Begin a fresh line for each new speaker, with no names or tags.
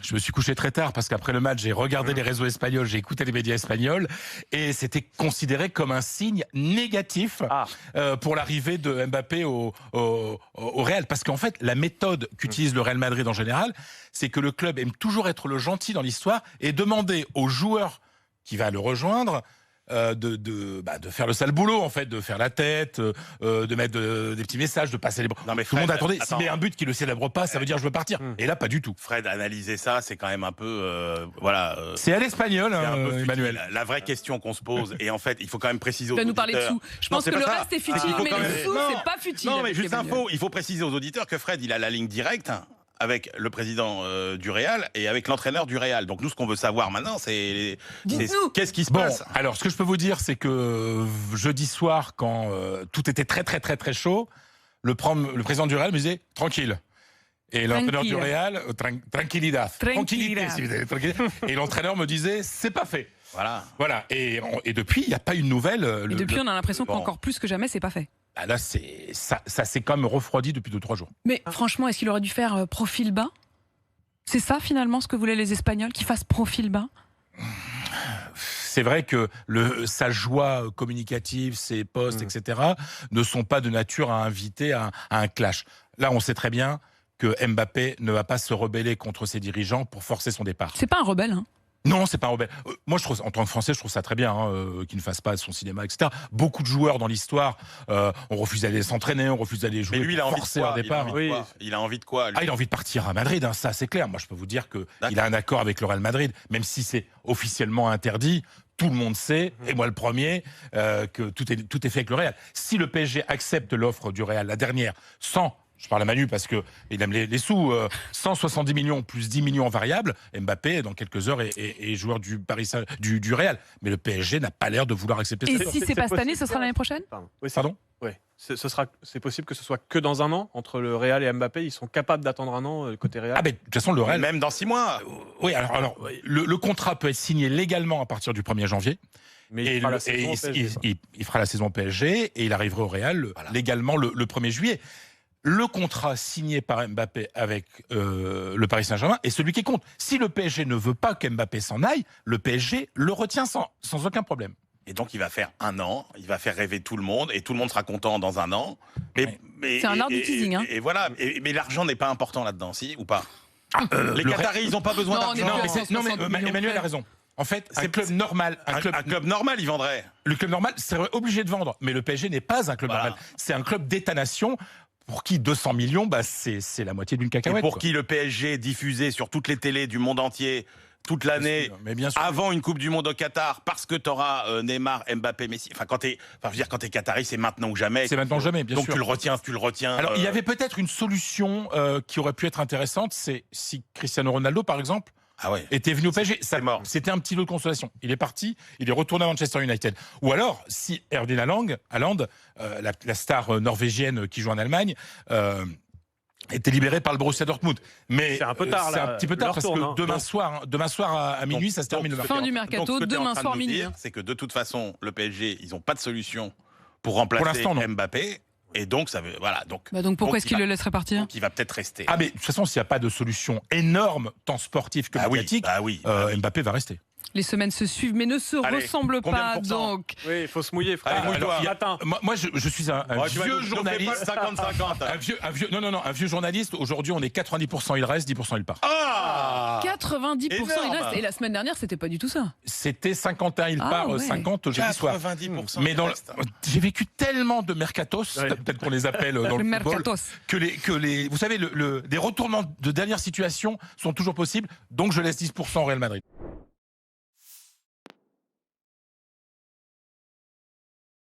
Je me suis couché très tard parce qu'après le match, j'ai regardé les réseaux espagnols, j'ai écouté les médias espagnols et c'était considéré comme un signe négatif pour l'arrivée de Mbappé au Real. Parce qu'en fait, la méthode qu'utilise le Real Madrid en général, c'est que le club aime toujours être le gentil dans l'histoire et demander au joueur qui va le rejoindre de faire le sale boulot, en fait, de faire la tête, de mettre des petits messages, de passer les bras. Tout le monde attendait. S'il met un but qui ne le célèbre pas, ça veut dire je veux partir. Et là, pas du tout.
Fred, analyser ça, c'est quand même un peu...
c'est à l'espagnol, Emmanuel.
La vraie question qu'on se pose, et en fait, il faut quand même préciser aux
auditeurs...
nous parler
de sous. Je pense que le reste est futile, mais le sous, c'est pas futile.
Non, mais juste info, il faut préciser aux auditeurs que Fred, il a la ligne directe avec le président du Real et avec l'entraîneur du Real. Donc nous, ce qu'on veut savoir maintenant, c'est qu'est-ce qui se passe.
Alors, ce que je peux vous dire, c'est que jeudi soir, quand tout était très chaud, le président du Real me disait « tranquille ». Et l'entraîneur du Real, tranquilidad. Tranquillité. Et l'entraîneur me disait, c'est pas fait. Voilà. Et depuis, il n'y a pas eu de nouvelle.
Et depuis, on a l'impression qu'encore plus que jamais, c'est pas fait.
Ah là, ça s'est quand même refroidi depuis 2-3 jours.
Mais franchement, est-ce qu'il aurait dû faire profil bas? C'est ça, finalement, ce que voulaient les Espagnols, qu'ils fassent profil bas?
C'est vrai que sa joie communicative, ses posts, etc., ne sont pas de nature à inviter à un clash. Là, on sait très bien que Mbappé ne va pas se rebeller contre ses dirigeants pour forcer son départ.
C'est pas un rebelle, hein?
Non, c'est pas un rebelle. Moi, je trouve, en tant que Français, je trouve ça très bien qu'il ne fasse pas son cinéma, etc. Beaucoup de joueurs dans l'histoire ont refusé d'aller s'entraîner, ont refusé d'aller jouer.
Mais lui, il a envie de quoi?
Départ.
Il a envie de quoi, lui?
Il a envie de partir à Madrid, ça c'est clair. Moi, je peux vous dire qu'il a un accord avec le Real Madrid, même si c'est officiellement interdit. Tout le monde sait, et moi le premier, que tout est fait avec le Real. Si le PSG accepte l'offre du Real, la dernière, je parle à Manu parce qu'il aime les sous, 170 millions plus 10 millions en variables, Mbappé, dans quelques heures, est joueur du Real. Mais le PSG n'a pas l'air de vouloir accepter ça.
Et si c'est pas cette année, ce sera l'année prochaine?
Pardon?
Oui. C'est possible que ce soit que dans un an, entre le Real et Mbappé, ils sont capables d'attendre un an, côté Real.
Ah ben, de toute façon, le Real...
Même dans 6 mois.
Oui, alors le contrat peut être signé légalement à partir du 1er janvier.
Mais il
fera la saison PSG et il arrivera au Real légalement le 1er juillet. Le contrat signé par Mbappé avec le Paris Saint-Germain est celui qui compte. Si le PSG ne veut pas qu'Mbappé s'en aille, le PSG le retient sans aucun problème.
Et donc, il va faire un an, il va faire rêver tout le monde, et tout le monde sera content dans un an.
C'est un art du teasing. Hein.
Et voilà. Mais l'argent n'est pas important là-dedans, si, ou pas? Les Qataris, ils n'ont pas besoin d'argent.
Mais Emmanuel a raison. En fait, un club normal...
Un club normal, il vendrait.
Le club normal serait obligé de vendre. Mais le PSG n'est pas un club normal. C'est un club d'État-nation. Pour qui 200 millions, c'est la moitié d'une cacahuète.
Et pour qui le PSG est diffusé sur toutes les télés du monde entier toute l'année, avant une Coupe du Monde au Qatar, parce que tu auras Neymar, Mbappé, Messi. Enfin, quand t'es Qatari, c'est maintenant ou jamais.
C'est maintenant ou jamais, bien sûr.
Donc tu le retiens.
Alors, il y avait peut-être une solution qui aurait pu être intéressante, c'est si Cristiano Ronaldo, par exemple, était venu au PSG. C'était un petit lot de consolation. Il est parti, il est retourné à Manchester United. Ou alors, si Erling Haaland, la star norvégienne qui joue en Allemagne, était libéré par le Borussia Dortmund. Mais
c'est un peu tard,
c'est un petit peu tard parce que demain soir à minuit, ça se termine.
Fin du mercato, demain soir minuit.
C'est que de toute façon, le PSG, ils n'ont pas de solution pour remplacer Mbappé. Et donc, ça veut, voilà. Donc
pourquoi est-ce qu'il le laisserait partir?
Donc, il va peut-être rester.
Ah, mais de toute façon, s'il n'y a pas de solution énorme, tant sportive que médiatique, Mbappé va rester.
Les semaines se suivent, mais ne se ressemblent pas, donc.
Oui, il faut se mouiller, frère.
Moi, je suis un vieux journaliste.
50-50.
Un vieux journaliste. Aujourd'hui, on est 90% il reste, 10% il part.
90% il reste. Et la semaine dernière, c'était pas du tout ça.
C'était 51 il part, 50 jeudi soir.
90%.
Mais j'ai vécu tellement de mercatos, peut-être qu'on les appelle dans le football, que vous savez, des retournements de dernière situation sont toujours possibles. Donc, je laisse 10% au Real Madrid.